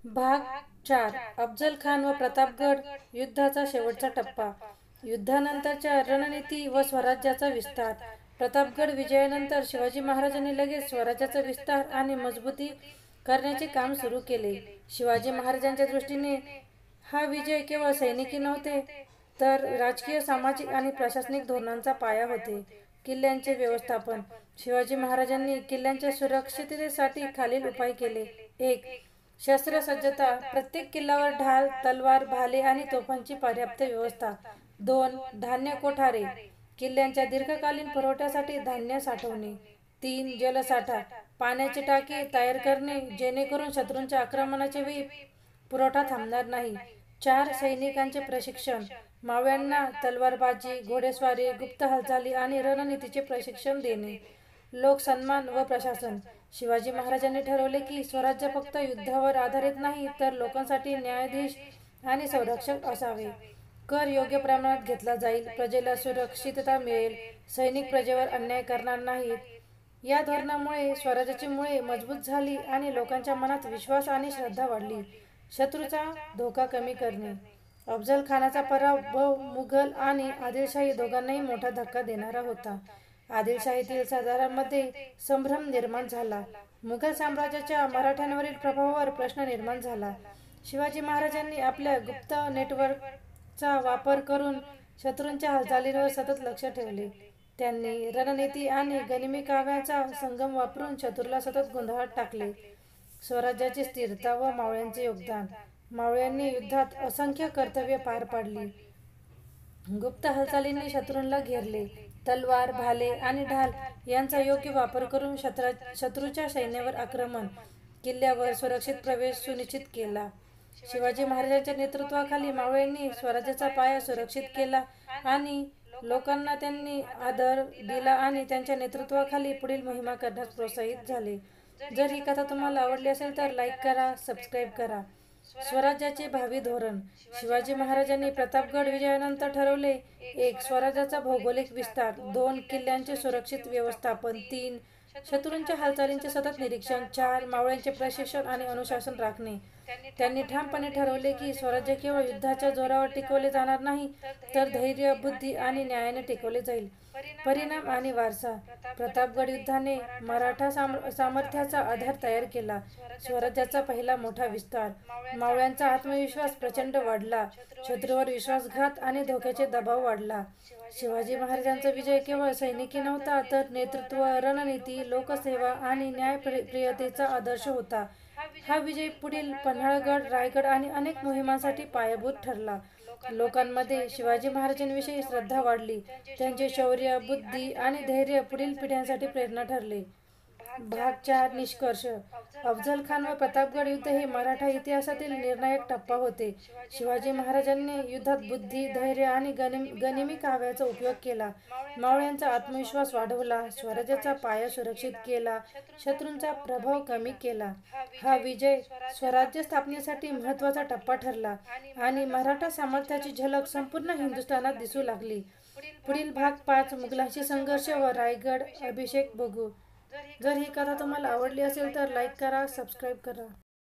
भाग 4. अफझल खान व प्रतापगड युद्धाचा शेवटचा टप्पा. युद्धानंतरच्या रणनीती व स्वराज्याचा विस्तार. प्रतापगड विजयानंतर शिवाजी महाराजांनी लगेच स्वराज्याचा विस्तार आणि मजबूती करण्याचे काम सुरू केले. शिवाजी महाराजांच्या दृष्टीने हा विजय केवळ सैनिकी नव्हते, तर राजकीय, सामाजिक आणि प्रशासनिक धोरणांचा पाया होते. किल्ल्यांचे व्यवस्थापन. शिवाजी महाराजांनी किल्ल्यांच्या सुरक्षिततेसाठी खालील उपाय केले. 1. शस्त्रसज्जता. प्रत्येक किल्ल्यावर ढाल, तलवार, भाले आणि तोफांची पर्याप्त व्यवस्था. 2. धान्य कोठारे. किल्ल्यांच्या दीर्घकालीन पुरवठ्यासाठी धान्य साठवणे. 3. जलसाठा. पाण्याची टाकी तयार करणे जेणेकरून शत्रूंच्या आक्रमणाच्या वेळी पुरवठा थांबणार नाही. 4. सैनिकांचे प्रशिक्षण. मावळ्यांना तलवारबाजी, घोडेस्वारी, गुप्त हालचाली आणि रणनीतीचे प्रशिक्षण देणे. लोकसन्मान व प्रशासन. शिवाजी महाराजांनी ठरवले की स्वराज्य फक्त युद्धावर आधारित नाही, तर लोकांसाठी न्यायाधीश आणि संरक्षक असावे. कर योग्य प्रमाणात घेतला जाईल, प्रजेला सुरक्षितता मिळेल, सैनिक प्रजेवर अन्याय करणार नाहीत. या धोरणामुळे स्वराज्याची मुळे मजबूत झाली आणि लोकांच्या मनात विश्वास आणि श्रद्धा वाढली. शत्रूचा धोका कमी करणे. अफझल खानाचा पराभव मुघल आणि आदिलशाही दोघांनाही मोठा धक्का देणारा होता. आदिलशाहीतील सरदारांमध्ये संभ्रम निर्माण झाला. मुघल साम्राज्याच्या मराठ्यांवरील प्रभावावर प्रश्न निर्माण झाला. शिवाजी महाराजांनी आपल्या गुप्त नेटवर्कचा वापर करून शत्रूंच्या हालचालींवर सतत लक्ष ठेवले. त्यांनी रणनीती आणि गनिमी काव्याचा संगम वापरून शत्रूला सतत गोंधळात टाकले. स्वराज्याची स्थिरता व मावळ्यांचे योगदान. मावळ्यांनी युद्धात असंख्य कर्तव्ये पार पाडली. गुप्त हालचालींनी शत्रूंना घेरले. तलवार, भाले आणि ढाल यांचा योग्य वापर करून शत्रूच्या सैन्यावर आक्रमण, किल्ल्यावर सुरक्षित प्रवेश सुनिश्चित केला. शिवाजी महाराजांच्या नेतृत्वाखाली मावळ्यांनी स्वराज्याचा पाया सुरक्षित केला आणि लोकांना त्यांनी आदर दिला आणि त्यांच्या नेतृत्वाखाली पुढील मोहिमा करण्यास प्रोत्साहित झाले. जर ही कथा तुम्हाला आवडली असेल तर लाईक करा, सबस्क्राईब करा. स्वराज्याचे भावी धोरण. शिवाजी महाराजांनी प्रतापगड विजयानंतर ठरवले. 1. स्वराज्याचा भौगोलिक विस्तार. 2. किल्ल्यांचे सुरक्षित व्यवस्थापन. 3. शत्रूंच्या हालचालींचे सतत निरीक्षण. 4. मावळ्यांचे प्रशिक्षण आणि अनुशासन राखणे. त्यांनी ठामपणे ठरवले की स्वराज्य केवळ युद्धाच्या जोरावर टिकवले जाणार नाही, तर धैर्य, बुद्धी आणि न्यायाने टिकवले जाईल. परिणाम आणि वारसा. प्रतापगड युद्धाने मराठा सामर्थ्याचा आधार तयार केला. स्वराज्याचा पहिला मोठा विस्तार. मावळ्यांचा आत्मविश्वास प्रचंड वाढला. शत्रूवर विश्वासघात आणि धोक्याचे दबाव वाढला. शिवाजी महाराजांचा विजय केवळ सैनिकी नव्हता, तर नेतृत्व, रणनीती, लोकसेवा आणि न्यायप्रियतेचा आदर्श होता. हा विजय पुढील पन्हाळगड, रायगड आणि अनेक मोहिमांसाठी पायाभूत ठरला. लोकांमध्ये शिवाजी महाराजांविषयी श्रद्धा वाढली. त्यांचे शौर्य, बुद्धी आणि धैर्य पुढील पिढ्यांसाठी प्रेरणा ठरले. भाग 4. निष्कर्ष. अफझल खान व प्रतापगड युद्ध हे मराठा इतिहासातील निर्णायक टप्पा होते. शिवाजी महाराजांनी युद्धात बुद्धी, धैर्य आणि गनिमी काव्याचा उपयोग केला. मावळ्यांचा आत्मविश्वास वाढवला, स्वराज्याचा पाया सुरक्षित केला, शत्रूंचा प्रभाव कमी केला. हा विजय स्वराज्य स्थापनेसाठी महत्त्वाचा टप्पा ठरला आणि मराठा सामर्थ्याची झलक संपूर्ण हिंदुस्थानात दिसू लागली. पुढील भाग 5. मुघलांशी संघर्ष व रायगड अभिषेक बघू. जर ही कथा तुम्हाला आवडली असेल तर लाईक करा, सबस्क्राईब करा.